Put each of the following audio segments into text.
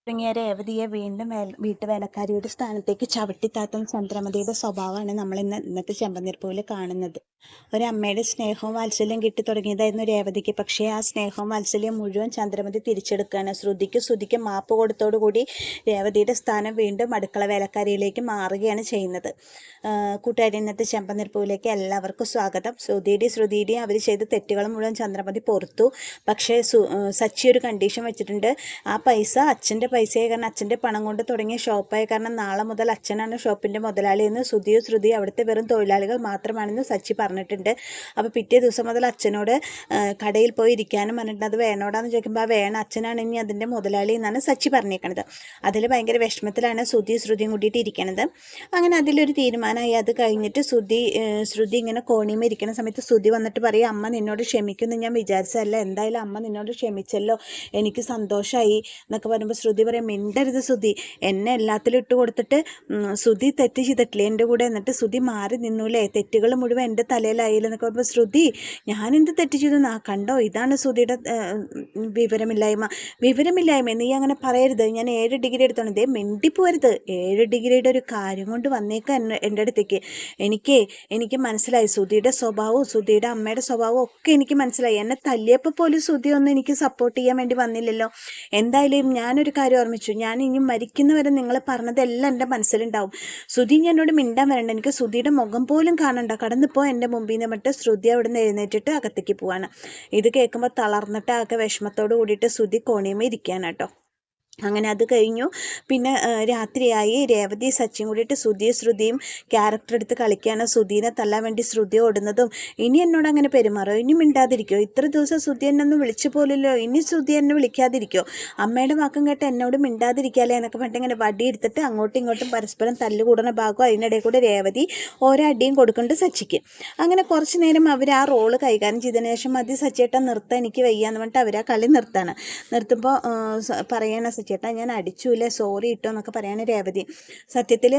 തുടങ്ങിയ രേവതിയെ വീണ്ടും വീട്ടുവേലക്കാരിയുടെ സ്ഥാനത്തേക്ക് ചവിട്ടിത്താത്തുന്ന ചന്ദ്രമതിയുടെ സ്വഭാവമാണ് നമ്മൾ ഇന്നത്തെ ചെമ്പനീർപ്പൂവിൽ കാണുന്നത്. ഒരമ്മയുടെ സ്നേഹവും വാത്സല്യം കിട്ടി തുടങ്ങിയതായിരുന്നു രേവതിക്ക്. പക്ഷേ ആ സ്നേഹവും വാത്സല്യം മുഴുവൻ ചന്ദ്രമതി തിരിച്ചെടുക്കുകയാണ്. ശ്രുതിക്ക് മാപ്പ് കൊടുത്തോടുകൂടി രേവതിയുടെ സ്ഥാനം വീണ്ടും അടുക്കള വേലക്കാരിയിലേക്ക് മാറുകയാണ് ചെയ്യുന്നത്. കൂട്ടുകാരി, ഇന്നത്തെ ചെമ്പനീർപ്പൂവിലേക്ക് എല്ലാവർക്കും സ്വാഗതം. ശ്രുതിയുടെയും അവർ ചെയ്ത തെറ്റുകൾ മുഴുവൻ ചന്ദ്രമതി പൊറുത്തു. പക്ഷേ സച്ചി ഒരു കണ്ടീഷൻ വെച്ചിട്ടുണ്ട്. ആ പൈസ അച്ഛൻ്റെ പൈസയായ കാരണം, അച്ഛൻ്റെ പണം കൊണ്ട് തുടങ്ങിയ ഷോപ്പായ കാരണം നാളെ മുതൽ അച്ഛനാണ് ഷോപ്പിൻ്റെ മുതലാളി എന്ന് ശ്രുതി അവിടുത്തെ വെറും തൊഴിലാളികൾ മാത്രമാണെന്ന് സച്ചി പറഞ്ഞിട്ടുണ്ട്. അപ്പോൾ പിറ്റേ ദിവസം മുതൽ അച്ഛനോട് കടയിൽ പോയി ഇരിക്കാനും പറഞ്ഞിട്ടുണ്ട്. അത് വേണോടാന്ന് ചോദിക്കുമ്പോൾ ആ വേണം, അച്ഛനാണ് ഇനി അതിൻ്റെ മുതലാളി എന്നാണ് സച്ചി പറഞ്ഞേക്കണത്. അതിൽ ഭയങ്കര വിഷമത്തിലാണ് ശ്രുതിയും കൂട്ടിയിട്ട് ഇരിക്കണത്. അങ്ങനെ അതിലൊരു തീരുമാനമായി. അത് കഴിഞ്ഞിട്ട് ശ്രുതി ഇങ്ങനെ കോണിമ ഇരിക്കുന്ന സമയത്ത് ശ്രുതി വന്നിട്ട് പറയും, അമ്മ നിന്നോട് ക്ഷമിക്കുമെന്ന് ഞാൻ വിചാരിച്ചതല്ല, എന്തായാലും അമ്മ നിന്നോട് ക്ഷമിച്ചല്ലോ, എനിക്ക് സന്തോഷമായി എന്നൊക്കെ പറയുമ്പോൾ ശ്രുതി പറയും, മിണ്ടരുത് ശ്രുതി, എന്നെ എല്ലാത്തിലും ഇട്ട് കൊടുത്തിട്ട് ശ്രുതി തെറ്റ് ചെയ്തിട്ടില്ലേ എൻ്റെ കൂടെ, എന്നിട്ട് ശ്രുതി മാറി നിന്നൂലേ, തെറ്റുകൾ മുഴുവൻ എൻ്റെ തലയിലായില്ല എന്നൊക്കെ പറയുമ്പോൾ ശ്രുതി, ഞാനെന്ത് തെറ്റ് ചെയ്തു കണ്ടോ, ഇതാണ് ശ്രുതിയുടെ വിവരമില്ലായ്മ, നീ അങ്ങനെ പറയരുത്, ഞാൻ 7 ഡിഗ്രി എടുത്തോണ്ട് ദേ മിണ്ടിപ്പോരുത്, 7 ഡിഗ്രിയുടെ ഒരു കാര്യം കൊണ്ട് വന്നേക്കാം എൻ്റെ അടുത്തേക്ക്. എനിക്ക് മനസ്സിലായി ശ്രുതിയുടെ സ്വഭാവവും ശ്രുതിയുടെ അമ്മയുടെ സ്വഭാവവും ഒക്കെ എനിക്ക് മനസ്സിലായി. എന്നെ തല്ലിയപ്പോൾ പോലും ശ്രുതി ഒന്നും എനിക്ക് സപ്പോർട്ട് ചെയ്യാൻ വേണ്ടി വന്നില്ലല്ലോ. എന്തായാലും ഞാനൊരു കാര്യം ഓർമ്മിച്ചു, ഞാൻ ഇനി മരിക്കുന്നവരെ നിങ്ങൾ പറഞ്ഞതെല്ലാം എൻ്റെ മനസ്സിലുണ്ടാവും. ശ്രുതി എന്നോട് മിണ്ടാൻ വരണ്ട, എനിക്ക് ശ്രുതിയുടെ മുഖം പോലും കാണണ്ട, കടന്നിപ്പോൾ എൻ്റെ മുമ്പിൽ നിന്ന് മറ്റേ ശ്രുതി അവിടെ നിന്ന് എഴുന്നേറ്റിട്ട് അകത്തേക്ക് പോവാണ്. ഇത് കേൾക്കുമ്പോൾ തളർന്നിട്ട് ആകെ വിഷമത്തോട് കൂടിയിട്ട് ശ്രുതി കോണിയമ്മ ഇരിക്കുകയാണ് കേട്ടോ. അങ്ങനെ അത് കഴിഞ്ഞു. പിന്നെ രാത്രിയായി. രേവതി സച്ചിയും കൂടിയിട്ട് ശ്രുതിയും ക്യാരക്ടർ എടുത്ത് കളിക്കുകയാണ്. ശ്രുതിനെ തല്ലാൻ വേണ്ടി ശ്രുതി ഓടുന്നതും, ഇനി എന്നോട് അങ്ങനെ പെരുമാറോ, ഇനി മിണ്ടാതിരിക്കോ, ഇത്ര ദിവസം ശ്രുതി എന്നെ ഒന്ന് വിളിച്ചു പോലല്ലോ, ഇനി ശ്രുതി എന്നെ വിളിക്കാതിരിക്കോ, അമ്മയുടെ വാക്കും കേട്ട് എന്നോട് മിണ്ടാതിരിക്കാല്ലേ എന്നൊക്കെ പറഞ്ഞിട്ട് ഇങ്ങനെ വടി എടുത്തിട്ട് അങ്ങോട്ടും ഇങ്ങോട്ടും പരസ്പരം തല്ലുകൂടുന്ന ഭാഗം. അതിനിടയിൽ കൂടെ രേവതി ഓരോ അടിയും കൊടുക്കുന്നുണ്ട് സച്ചിക്ക്. അങ്ങനെ കുറച്ച് നേരം അവർ ആ റോള് കൈകാര്യം ചെയ്തതിന് ശേഷം മതി സച്ചിയേട്ടൻ നിർത്താൻ, എനിക്ക് വയ്യാന്ന് പറഞ്ഞിട്ട് അവർ ആ കളി നിർത്തുമ്പോൾ പറയണ, സച്ചേട്ടാ ഞാൻ അടിച്ചൂല്ലേ, സോറി ഇട്ടോ എന്നൊക്കെ പറയാണ് രേവതി. സത്യത്തിൽ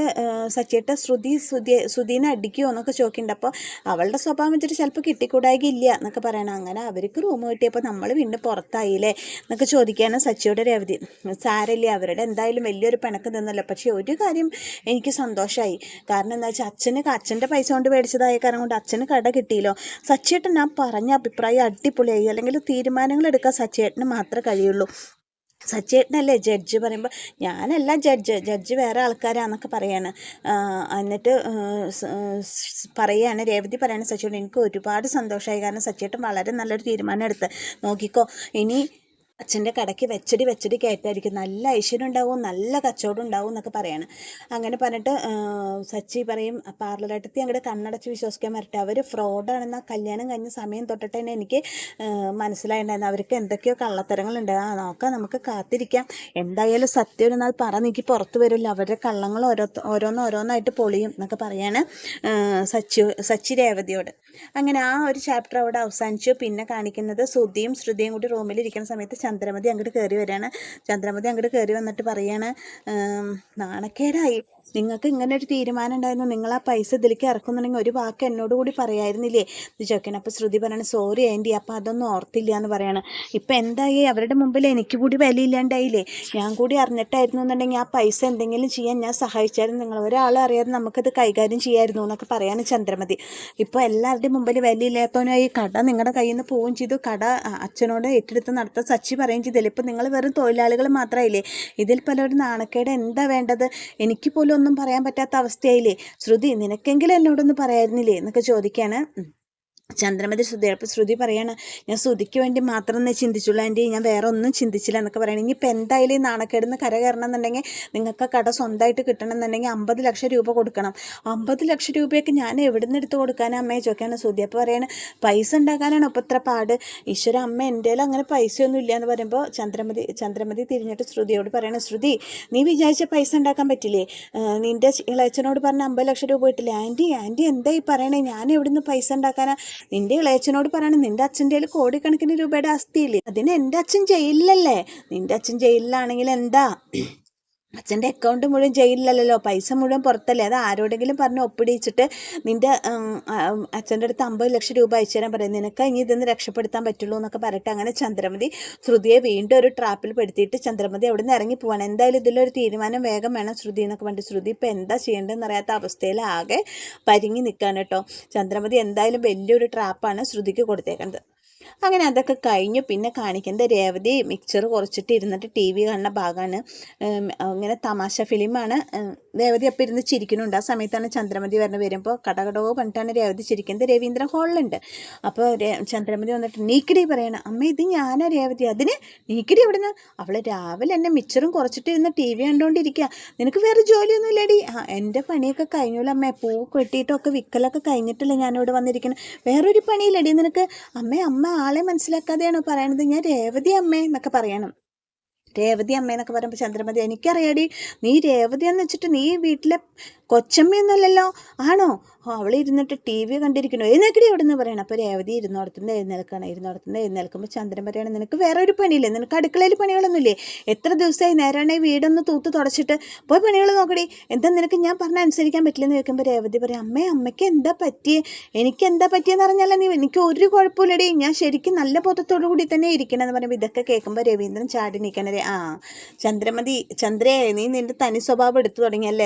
സച്ചേട്ട ശ്രുതിനെ അടിക്കുമോ എന്നൊക്കെ ചോദിക്കുന്നുണ്ട്. അപ്പോൾ അവളുടെ സ്വഭാവം വെച്ചിട്ട് ചിലപ്പോൾ കിട്ടിക്കൂടായില്ല എന്നൊക്കെ പറയണം. അങ്ങനെ അവർക്ക് റൂം കിട്ടിയപ്പോൾ നമ്മൾ വീണ്ടും പുറത്തായില്ലേ എന്നൊക്കെ ചോദിക്കുകയാണ് സച്ചിയോട് രേവതി. സാരമില്ല, അവരുടെ എന്തായാലും വലിയൊരു പിണക്ക് നിന്നല്ലോ. പക്ഷേ ഒരു കാര്യം എനിക്ക് സന്തോഷമായി. കാരണം എന്താ വെച്ചാൽ അച്ഛൻ്റെ പൈസ കൊണ്ട് മേടിച്ചതായ കാരണം കൊണ്ട് അച്ഛന് കട കിട്ടിയല്ലോ. സച്ചേട്ടൻ ഞാൻ പറഞ്ഞ അഭിപ്രായം അടിപൊളിയായി, അല്ലെങ്കിൽ തീരുമാനങ്ങൾ എടുക്കാൻ സച്ചേട്ടന് മാത്രമേ കഴിയുള്ളൂ. സച്ചേട്ടനല്ലേ ജഡ്ജ് പറയുമ്പോൾ, ഞാനല്ല ജഡ്ജ് വേറെ ആൾക്കാരാന്നൊക്കെ പറയാണ്. എന്നിട്ട് പറയാണ് രേവതി പറയാണ് സച്ചേട്ടൻ, എനിക്ക് ഒരുപാട് സന്തോഷമായി, കാരണം സച്ചേട്ടൻ വളരെ നല്ലൊരു തീരുമാനം എടുത്ത് നോക്കിക്കോ, ഇനി അച്ഛൻ്റെ കടയ്ക്ക് വെച്ചടി കയറ്റായിരിക്കും, നല്ല ഐശ്വര്യം ഉണ്ടാവും, നല്ല കച്ചവടം ഉണ്ടാവും എന്നൊക്കെ പറയാണ്. അങ്ങനെ പറഞ്ഞിട്ട് സച്ചി പറയും, പാർലറായിട്ടെത്തി അങ്ങോട്ട് കണ്ണടച്ച് വിശ്വസിക്കാൻ വരട്ടെ, അവർ ഫ്രോഡാണെന്ന കല്യാണം കഴിഞ്ഞ സമയം തൊട്ടിട്ട് തന്നെ എനിക്ക് മനസ്സിലായിട്ടുണ്ടായിരുന്നു, അവർക്ക് എന്തൊക്കെയോ കള്ളത്തരങ്ങളുണ്ട്. നോക്കാം, നമുക്ക് കാത്തിരിക്കാം, എന്തായാലും സത്യം ഒരു നാൾ പറ നീക്കി പുറത്ത് വരില്ല, അവരുടെ കള്ളങ്ങൾ ഓരോന്നായിട്ട് പൊളിയും എന്നൊക്കെ പറയാണ് സച്ചി രേവതിയോട്. അങ്ങനെ ആ ഒരു ചാപ്റ്റർ അവിടെ അവസാനിച്ചു. പിന്നെ കാണിക്കുന്നത് ശ്രുതിയും കൂടി റൂമിലിരിക്കുന്ന സമയത്ത് ചന്ദ്രമതി അങ്ങോട്ട് കയറി വരികയാണ്. ചന്ദ്രമതി അങ്ങോട്ട് കയറി വന്നിട്ട് പറയാണ്, നാണക്കേടായി, നിങ്ങൾക്ക് ഇങ്ങനെ ഒരു തീരുമാനം ഉണ്ടായിരുന്നു, നിങ്ങൾ ആ പൈസ ഇതിലേക്ക് ഇറക്കുന്നുണ്ടെങ്കിൽ ഒരു വാക്ക് എന്നോട് കൂടി പറയായിരുന്നില്ലേ ഇത് ചോദിക്കണം. അപ്പോൾ ശ്രുതി പറയണം, സോറി ആൻറ്റി, അപ്പോൾ അതൊന്നും ഓർത്തില്ല എന്ന് പറയാണ്. ഇപ്പം എന്തായി, അവരുടെ മുമ്പിൽ എനിക്ക് കൂടി വിലയില്ലാണ്ടായില്ലേ, ഞാൻ കൂടി അറിഞ്ഞിട്ടായിരുന്നു എന്നുണ്ടെങ്കിൽ ആ പൈസ എന്തെങ്കിലും ചെയ്യാൻ ഞാൻ സഹായിച്ചായിരുന്നു, നിങ്ങൾ ഒരാളും അറിയാതെ നമുക്കത് കൈകാര്യം ചെയ്യായിരുന്നു എന്നൊക്കെ പറയാണ് ചന്ദ്രമതി. ഇപ്പോൾ എല്ലാവരുടെയും മുമ്പിൽ വിലയില്ലാത്തവനായി, കട നിങ്ങളുടെ കയ്യിൽ നിന്ന് പോവുകയും ചെയ്തു, കട അച്ഛനോട് ഏറ്റെടുത്ത് നടത്താൻ സച്ചി പറയുകയും ചെയ്തില്ല, ഇപ്പം നിങ്ങൾ വെറും തൊഴിലാളികൾ മാത്രമായില്ലേ, ഇതിൽ പലരും നാണക്കേട് എന്താ വേണ്ടത്, എനിക്ക് പോലും ഒന്നും പറയാൻ പറ്റാത്ത അവസ്ഥയായില്ലേ, ശ്രുതി നിനക്കെങ്കിലും എന്നോടൊന്ന് പറയായിരുന്നില്ലേ എന്നൊക്കെ ചോദിക്കുകയാണ് ചന്ദ്രമതി അപ്പോൾ ശ്രുതി പറയാണ്, ഞാൻ ശ്രുതിക്ക് വേണ്ടി മാത്രം ചിന്തിച്ചുള്ളൂ ആൻറ്റി, ഞാൻ വേറെ ഒന്നും ചിന്തിച്ചില്ല എന്നൊക്കെ പറയണം. ഇനിയിപ്പോൾ എന്തായാലും ഈ നാണക്കേടുന്ന് കര കയറണം എന്നുണ്ടെങ്കിൽ, നിങ്ങൾക്ക് കട സ്വന്തമായിട്ട് കിട്ടണം എന്നുണ്ടെങ്കിൽ 50 ലക്ഷം രൂപ കൊടുക്കണം. 50 ലക്ഷം രൂപയൊക്കെ ഞാൻ എവിടെ നിന്ന് എടുത്ത് കൊടുക്കാനാണ് അമ്മയെ ചോദിക്കാണ് ശ്രുതി. അപ്പോൾ പറയാണ്, പൈസ ഉണ്ടാക്കാനാണ് ഇപ്പോൾ ഇത്ര പാട്, ഈശ്വര അമ്മ എൻ്റെ അങ്ങനെ പൈസയൊന്നും ഇല്ല എന്ന് പറയുമ്പോൾ ചന്ദ്രമതി തിരിഞ്ഞിട്ട് ശ്രുതിയോട് പറയണം, ശ്രുതി നീ വിചാരിച്ച പൈസ ഉണ്ടാക്കാൻ പറ്റില്ലേ, നിൻ്റെ ഇളയച്ചനോട് പറഞ്ഞ 50 ലക്ഷം രൂപ കിട്ടില്ലേ, ആൻറ്റി എന്താ ഈ പറയണേ, ഞാൻ എവിടെ നിന്ന് പൈസ ഉണ്ടാക്കാനാ, നിന്റെ ഇളയച്ചനോട് പറയണം, നിന്റെ അച്ഛൻ്റെ കയ്യിൽ കോടിക്കണക്കിന് രൂപയുടെ ആസ്തിയില്ലേ, അതിന് എൻ്റെ അച്ഛൻ ജയിലിലല്ലേ, നിന്റെ അച്ഛൻ ജയിലിലാണെങ്കിൽ എന്താ, അച്ഛൻ്റെ അക്കൗണ്ട് മുഴുവൻ ജയിലിലല്ലല്ലോ, പൈസ മുഴുവൻ പുറത്തല്ലേ, അത് ആരോടെങ്കിലും പറഞ്ഞ് ഒപ്പിടിച്ചിട്ട് നിൻ്റെ അച്ഛൻ്റെ അടുത്ത് 50 ലക്ഷം രൂപ അയച്ചു തരാൻ പറയും, നിനക്ക് ഇനി ഇതൊന്ന് രക്ഷപ്പെടുത്താൻ പറ്റുള്ളൂ എന്നൊക്കെ പറഞ്ഞിട്ട് അങ്ങനെ ചന്ദ്രമതി ശ്രുതിയെ വീണ്ടും ഒരു ട്രാപ്പിൽ പെടുത്തിയിട്ട് ചന്ദ്രമതി അവിടെ നിന്ന് ഇറങ്ങി പോവാണ്. എന്തായാലും ഇതിലൊരു തീരുമാനം വേഗം വേണം ശ്രുതി എന്നൊക്കെ പറഞ്ഞിട്ട് ശ്രുതി ഇപ്പം എന്താ ചെയ്യേണ്ടതെന്ന് അറിയാത്ത അവസ്ഥയിൽ ആകെ പരിങ്ങി നിൽക്കുകയാണ് കേട്ടോ. ചന്ദ്രമതി എന്തായാലും വലിയൊരു ട്രാപ്പാണ് ശ്രുതിക്ക് കൊടുത്തേക്കുന്നത്. അങ്ങനെ അതൊക്കെ കഴിഞ്ഞു. പിന്നെ കാണിക്കുന്നത് രേവതി മിക്സർ കുറച്ചിട്ട് ഇരുന്നിട്ട് TV കാണുന്ന ഭാഗമാണ്. ഇങ്ങനെ തമാശ ഫിലിമാണ്. രേവതി അപ്പം ഇരുന്ന് ചിരിക്കുന്നുണ്ട്. ആ സമയത്താണ് ചന്ദ്രമതി വരുമ്പോൾ കടകടോ പറഞ്ഞിട്ടാണ് രേവതി ചിരിക്കുന്നത്. രവീന്ദ്രൻ ഹോളിലുണ്ട്. അപ്പോൾ ചന്ദ്രമതി വന്നിട്ട് നീക്കിടി പറയണം, അമ്മ ഇത് ഞാനാ രേവതി, അതിന് നീക്കിടി എവിടുന്ന്? അവൾ രാവിലെ എന്നെ മിക്സറും കുറച്ചിട്ട് ഇരുന്ന് TV കണ്ടുകൊണ്ടിരിക്കുക, നിനക്ക് വേറെ ജോലിയൊന്നും ഇല്ലടി? എൻ്റെ പണിയൊക്കെ കഴിഞ്ഞല്ലോ അമ്മേ, പൂ കെട്ടിയിട്ടൊക്കെ വിക്കലൊക്കെ കഴിഞ്ഞിട്ടല്ലേ ഞാനിവിടെ വന്നിരിക്കണം, വേറൊരു പണിയില്ലടി നിനക്ക്? അമ്മ ആളെ മനസ്സിലാക്കാതെയാണോ പറയണത്? ഞാൻ രേവതി അമ്മേ എന്നൊക്കെ പറയണം. രേവതി അമ്മയെന്നൊക്കെ പറയുമ്പോൾ ചന്ദ്രമതി, എനിക്കറിയാടി നീ രേവതിയെന്ന് വെച്ചിട്ട് നീ വീട്ടിലെ കൊച്ചമ്മയൊന്നുമല്ലല്ലോ, ആണോ? അവൾ ഇരുന്നിട്ട് TV കണ്ടിരിക്കണോ, എഴുന്നേക്കടി എവിടെ നിന്ന് പറയണം. അപ്പോൾ രേവതി ഇരുന്നോടത്തുനിന്ന് എഴുന്നേൽക്കുമ്പോൾ ചന്ദ്രൻ പറയണം, നിനക്ക് വേറെ ഒരു പണിയില്ലേ, നിനക്ക് അടുക്കളയിൽ പണികളൊന്നുമില്ലേ? എത്ര ദിവസമായി നേരാണെ വീടൊന്ന് തൂത്ത് തുടച്ചിട്ട് പോയി പണികൾ നോക്കടി, എന്താ നിനക്ക് ഞാൻ പറഞ്ഞാൽ അനുസരിക്കാൻ പറ്റില്ലെന്ന് ചോദിക്കുമ്പോൾ രേവതി പറയും, അമ്മയ്ക്ക് എന്താ പറ്റിയേ? എനിക്ക് എന്താ പറ്റിയെന്ന് പറഞ്ഞാൽ എനിക്ക് ഒരു കുഴപ്പമില്ലടി, ഞാൻ ശരിക്കും നല്ല ബോധത്തോടു കൂടി തന്നെ ഇരിക്കണമെന്ന് പറയുമ്പോൾ ഇതൊക്കെ കേൾക്കുമ്പോൾ രവീന്ദ്രൻ ചാടി നിൽക്കണേ. ചന്ദ്രേ നീ നിന്റെ തനി സ്വഭാവം എടുത്തു തുടങ്ങിയല്ലേ,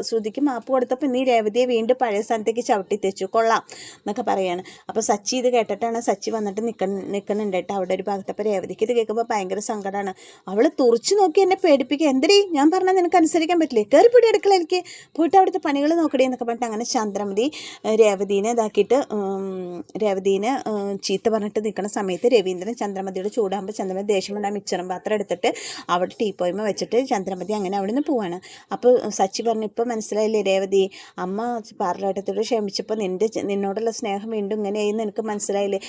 ശ്രുതിക്ക് മാപ്പ് കൊടുത്തപ്പോൾ നീ രേവതിയെ വീണ്ടും പഴയ സ്ഥാനത്തേക്ക് ചവിട്ടി തെച്ചു, കൊള്ളാം എന്നൊക്കെ പറയാണ്. അപ്പോൾ സച്ചി ഇത് കേട്ടിട്ടാണ് സച്ചി വന്നിട്ട് നിൽക്കുന്നുണ്ട് കേട്ടോ അവിടെ ഒരു ഭാഗത്ത്. അപ്പോൾ രേവതിക്ക് ഇത് കേൾക്കുമ്പോൾ ഭയങ്കര സങ്കടമാണ്. അവൾ തുറച്ചു നോക്കി എന്നെ പേടിപ്പിക്കുക, എന്തടി ഞാൻ പറഞ്ഞാൽ നിനക്ക് അനുസരിക്കാൻ പറ്റില്ലേ, കയറിപ്പൊടി അടുക്കളയിലേക്ക് പോയിട്ട് അവിടുത്തെ പണികൾ നോക്കടി എന്നൊക്കെ പറഞ്ഞിട്ട് അങ്ങനെ ചന്ദ്രമതി രേവതീനെ ചീത്ത പറഞ്ഞിട്ട് നിൽക്കുന്ന സമയത്ത് രവീന്ദ്രൻ ചന്ദ്രമതിയോട് ചൂടാകുമ്പോൾ ചന്ദ്രമതി ദേഷ്യം കൊണ്ട് ആ മിക്സറും പാത്രം എടുത്തിട്ട് അവിടെ ടീപ്പോയ്മ വെച്ചിട്ട് ചന്ദ്രമതി അങ്ങനെ അവിടെ നിന്ന് പോവാണ്. അപ്പോൾ സച്ചി പറഞ്ഞു, ഇപ്പോൾ മനസ്സിലായില്ലേ രേവതി, അമ്മ പാർലാട്ടത്തോട് ക്ഷമിച്ചപ്പോൾ നിന്നോടുള്ള സ്നേഹം വീണ്ടും ഇങ്ങനെയായിരുന്നു എനിക്ക് മനസ്സിലായില്ലേ?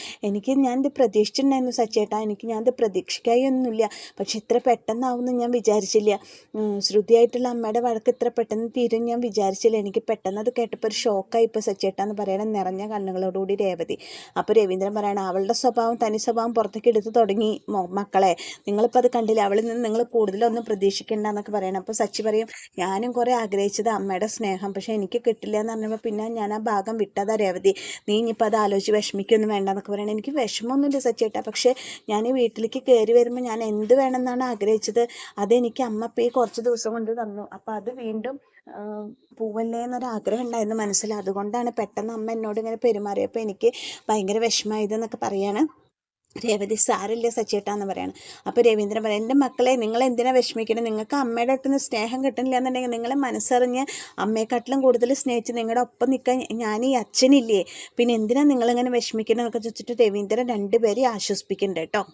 ഞാനിത് പ്രതീക്ഷിച്ചിട്ടുണ്ടായിരുന്നു സച്ചേട്ടാ, ഞാനിത് പ്രതീക്ഷിക്കായൊന്നുമില്ല, പക്ഷെ ഇത്ര പെട്ടെന്നാവുമെന്ന് ഞാൻ വിചാരിച്ചില്ല. ശ്രുതിയായിട്ടുള്ള അമ്മയുടെ വഴക്ക് ഇത്ര പെട്ടെന്ന് തീരും ഞാൻ വിചാരിച്ചില്ല. എനിക്ക് പെട്ടെന്ന് അത് കേട്ടപ്പോൾ ഒരു ഷോക്കായി ഇപ്പോൾ സച്ചേട്ടാ എന്ന് പറയണം നിറഞ്ഞ കണ്ണുകളോടുകൂടി രേവതി. അപ്പോൾ രവീന്ദ്രൻ പറയണം, അവളുടെ തനി സ്വഭാവം പുറത്തേക്ക് എടുത്ത് തുടങ്ങി മക്കളെ, നിങ്ങളിപ്പോൾ അത് കണ്ടില്ല, അവളിൽ നിന്ന് നിങ്ങൾ കൂടുതലൊന്നും പ്രതീക്ഷിക്കേണ്ട എന്നൊക്കെ പറയണം. അപ്പോൾ സച്ചി പറയും, ഞാനും കുറേ ആഗ്രഹിച്ചത് അമ്മയുടെ സ്നേഹം, പക്ഷേ എനിക്ക് കിട്ടില്ല എന്ന് പറഞ്ഞപ്പോൾ പിന്നെ ഞാൻ ആ ഭാഗം വിട്ടതാ രേവതി, നീ ഇനിയിപ്പോൾ അത് ആലോചിച്ച് വിഷമിക്കൊന്നും വേണ്ട എന്നൊക്കെ പറയണം. എനിക്ക് വിഷമമൊന്നുമില്ല സച്ചേട്ടാ, പക്ഷേ ഞാൻ ഈ വീട്ടിലേക്ക് കയറി വരുമ്പോൾ ഞാൻ എന്ത് വേണമെന്നാണ് ആഗ്രഹിച്ചത്, അതെനിക്ക് അമ്മ ഇപ്പോൾ ഈ കുറച്ച് ദിവസം കൊണ്ട് തന്നു, അപ്പോൾ അത് വീണ്ടും പൂവല്ലേ എന്നൊരാഗ്രഹം ഉണ്ടായിരുന്നു മനസ്സിൽ, അതുകൊണ്ടാണ് പെട്ടെന്ന് അമ്മ എന്നോട് ഇങ്ങനെ പെരുമാറിയപ്പോൾ എനിക്ക് ഭയങ്കര വിഷമമായതെന്നൊക്കെ പറയാണ്. രേവതി സാരില്ല സച്ചേട്ടാന്ന് പറയണം. അപ്പോൾ രവീന്ദ്രൻ പറയും, എൻ്റെ മക്കളെ നിങ്ങൾ എന്തിനാ വിഷമിക്കണം, നിങ്ങൾക്ക് അമ്മയുടെ അടുത്ത് നിന്ന് സ്നേഹം കിട്ടുന്നില്ല എന്നുണ്ടെങ്കിൽ നിങ്ങളെ മനസ്സറിഞ്ഞ് അമ്മയെക്കാട്ടിലും കൂടുതൽ സ്നേഹിച്ച് നിങ്ങളുടെ ഒപ്പം നിൽക്കാൻ ഞാൻ ഈ അച്ഛനില്ലേ, പിന്നെ എന്തിനാ നിങ്ങളിങ്ങനെ വിഷമിക്കണം എന്നൊക്കെ ചോദിച്ചിട്ട് രവീന്ദ്രൻ രണ്ടുപേരെയും ആശ്വസിപ്പിക്കുന്നുണ്ട് കേട്ടോ.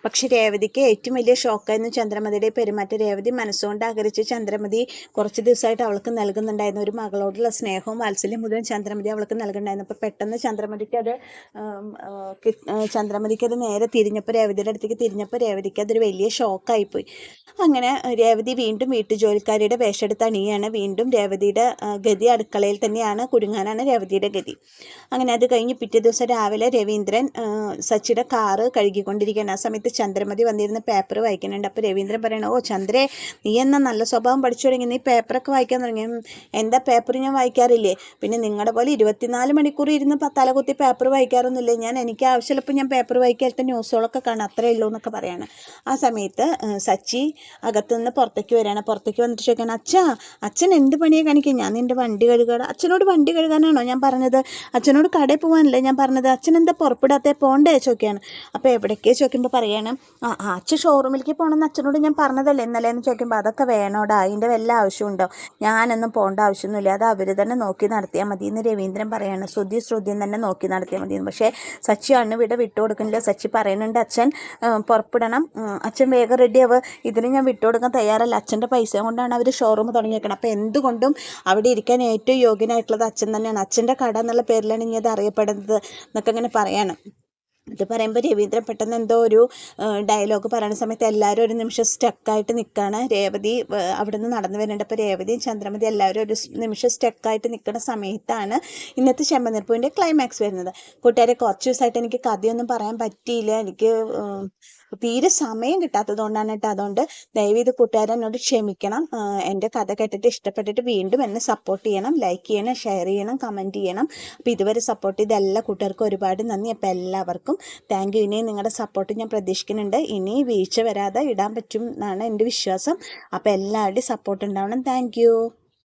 പക്ഷെ രേവതിക്ക് ഏറ്റവും വലിയ ഷോക്കായിരുന്നു ചന്ദ്രമതിയുടെ പെരുമാറ്റം. രേവതി മനസ്സുകൊണ്ട് ആഗ്രഹിച്ച് ചന്ദ്രമതി കുറച്ച് ദിവസമായിട്ട് അവൾക്ക് നൽകുന്നുണ്ടായിരുന്നു, ഒരു മകളോടുള്ള സ്നേഹവും വാത്സല്യം മുഴുവൻ ചന്ദ്രമതി അവൾക്ക് നൽകുന്നുണ്ടായിരുന്നു. അപ്പോൾ പെട്ടെന്ന് ചന്ദ്രമതിക്ക് അത് നേരെ തിരിഞ്ഞപ്പോൾ, രേവതിയുടെ അടുത്തേക്ക് തിരിഞ്ഞപ്പോൾ രേവതിക്ക് അതൊരു വലിയ ഷോക്കായിപ്പോയി. അങ്ങനെ രേവതി വീണ്ടും വീട്ടുജോലിക്കാരിയുടെ വേഷമെടുത്ത് അണിയാണ്. വീണ്ടും രേവതിയുടെ ഗതി അടുക്കളയിൽ തന്നെയാണ്, കുടുങ്ങാനാണ് രേവതിയുടെ ഗതി. അങ്ങനെ അത് കഴിഞ്ഞ് പിറ്റേ ദിവസം രാവിലെ രവീന്ദ്രൻ സച്ചിയുടെ കാറ് കഴുകിക്കൊണ്ടിരിക്കുകയാണ്. ആ സമയത്ത് ചന്ദ്രമതി വന്നിരുന്ന പേപ്പർ വായിക്കുന്നുണ്ട്. അപ്പോൾ രവീന്ദ്രൻ പറയണം, ഓ ചന്ദ്രേ, നീ എന്നാൽ നല്ല സ്വഭാവം പഠിച്ചു തുടങ്ങി, നീ പേപ്പറൊക്കെ വായിക്കാൻ തുടങ്ങി. എന്താ പേപ്പർ ഞാൻ വായിക്കാറില്ലേ, പിന്നെ നിങ്ങളുടെ പോലെ 24 മണിക്കൂർ ഇരുന്ന് തലകുത്തി പേപ്പർ വായിക്കാറൊന്നുമില്ലേ, എനിക്ക് ആവശ്യമുള്ളപ്പോൾ ഞാൻ പേപ്പർ വായിക്കാത്ത ന്യൂസുകളൊക്കെ കാണാം, അത്രയേ ഉള്ളൂ എന്നൊക്കെ പറയാണ്. ആ സമയത്ത് സച്ചി അകത്തുനിന്ന് പുറത്തേക്ക് വരികയാണ്. പുറത്തേക്ക് വന്നിട്ട് ചോദിക്കണം, അച്ഛൻ എന്ത് പണിയാണ് കാണിക്കുക, ഞാൻ നിൻ്റെ വണ്ടി കഴുകാണ്. അച്ഛനോട് വണ്ടി കഴുകാനാണോ ഞാൻ പറഞ്ഞത്, അച്ഛനോട് കടയിൽ പോകാനല്ലേ ഞാൻ പറഞ്ഞത്, അച്ഛൻ എന്താ പുറപ്പെടാത്തേ, പോണ്ടേ ചോദിക്കുകയാണ്. അപ്പോൾ എവിടേക്കേ ചോദിക്കുമ്പോൾ പറയാണ്, അച്ഛൻ ഷോറൂമിലേക്ക് പോകണമെന്ന് അച്ഛനോട് ഞാൻ പറഞ്ഞതല്ലേ ഇന്നലെ എന്ന് ചോദിക്കുമ്പോൾ, അതൊക്കെ വേണോടാ, അതിൻ്റെ വല്ല ആവശ്യമുണ്ടോ, ഞാനൊന്നും പോകേണ്ട ആവശ്യമൊന്നുമില്ല, അത് അവർ തന്നെ നോക്കി നടത്തിയാൽ മതി എന്ന് രവീന്ദ്രൻ പറയാണ്. ശ്രുതിയും തന്നെ നോക്കി നടത്തിയാൽ മതി. പക്ഷേ സച്ചി ഇവിടെ വിട്ടുകൊടുക്കുന്നില്ല. സച്ചി പറയുന്നുണ്ട്, അച്ഛൻ പുറപ്പെടണം, അച്ഛൻ വേഗം റെഡിയാവുക, ഇതിന് ഞാൻ വിട്ടുകൊടുക്കാൻ തയ്യാറല്ല, അച്ഛൻ്റെ പൈസ കൊണ്ടാണ് അവർ ഷോറൂം തുടങ്ങിയേക്കണം, അപ്പോൾ എന്തുകൊണ്ടും അവിടെ ഇരിക്കാൻ ഏറ്റവും യോഗ്യനായിട്ടുള്ളത് അച്ഛൻ തന്നെയാണ്, അച്ഛൻ്റെ കട എന്നുള്ള പേരിലാണ് ഇനി അത് അറിയപ്പെടുന്നത് എന്നൊക്കെ അങ്ങനെ പറയാണ്. ഇത് പറയുമ്പോൾ രവീന്ദ്രൻ പെട്ടെന്ന് എന്തോ ഒരു ഡയലോഗ് പറയുന്ന സമയത്ത് എല്ലാവരും ഒരു നിമിഷം സ്റ്റക്കായിട്ട് നിൽക്കുകയാണ്. രേവതി അവിടെ നിന്ന് നടന്നു വരുന്നുണ്ട്. അപ്പോൾ രേവതിയും ചന്ദ്രമതി എല്ലാവരും ഒരു നിമിഷം സ്റ്റക്കായിട്ട് നിൽക്കുന്ന സമയത്താണ് ഇന്നത്തെ ചെമ്പനീർപ്പൂവിൻ്റെ ക്ലൈമാക്സ് വരുന്നത്. കൂട്ടുകാരെ, കുറച്ച് ദിവസമായിട്ട് എനിക്ക് കഥയൊന്നും പറയാൻ പറ്റിയില്ല, എനിക്ക് തീരെ സമയം കിട്ടാത്തത് കൊണ്ടാണ് കേട്ടോ. അതുകൊണ്ട് ദയവേത് കൂട്ടുകാരെ എന്നോട് ക്ഷമിക്കണം. എൻ്റെ കഥ കേട്ടിട്ട് ഇഷ്ടപ്പെട്ടിട്ട് വീണ്ടും എന്നെ സപ്പോർട്ട് ചെയ്യണം, ലൈക്ക് ചെയ്യണം, ഷെയർ ചെയ്യണം, കമൻറ്റ് ചെയ്യണം. അപ്പോൾ ഇതുവരെ സപ്പോർട്ട് ചെയ്ത എല്ലാ കൂട്ടുകാർക്കും ഒരുപാട് നന്ദി. അപ്പോൾ എല്ലാവർക്കും താങ്ക് യു. ഇനി നിങ്ങളുടെ സപ്പോർട്ട് ഞാൻ പ്രതീക്ഷിക്കുന്നുണ്ട്. ഇനി വീഴ്ച വരാതെ ഇടാൻ പറ്റും എന്നാണ് എൻ്റെ വിശ്വാസം. അപ്പോൾ എല്ലാവരുടെയും സപ്പോർട്ട് ഉണ്ടാവണം. Thank you.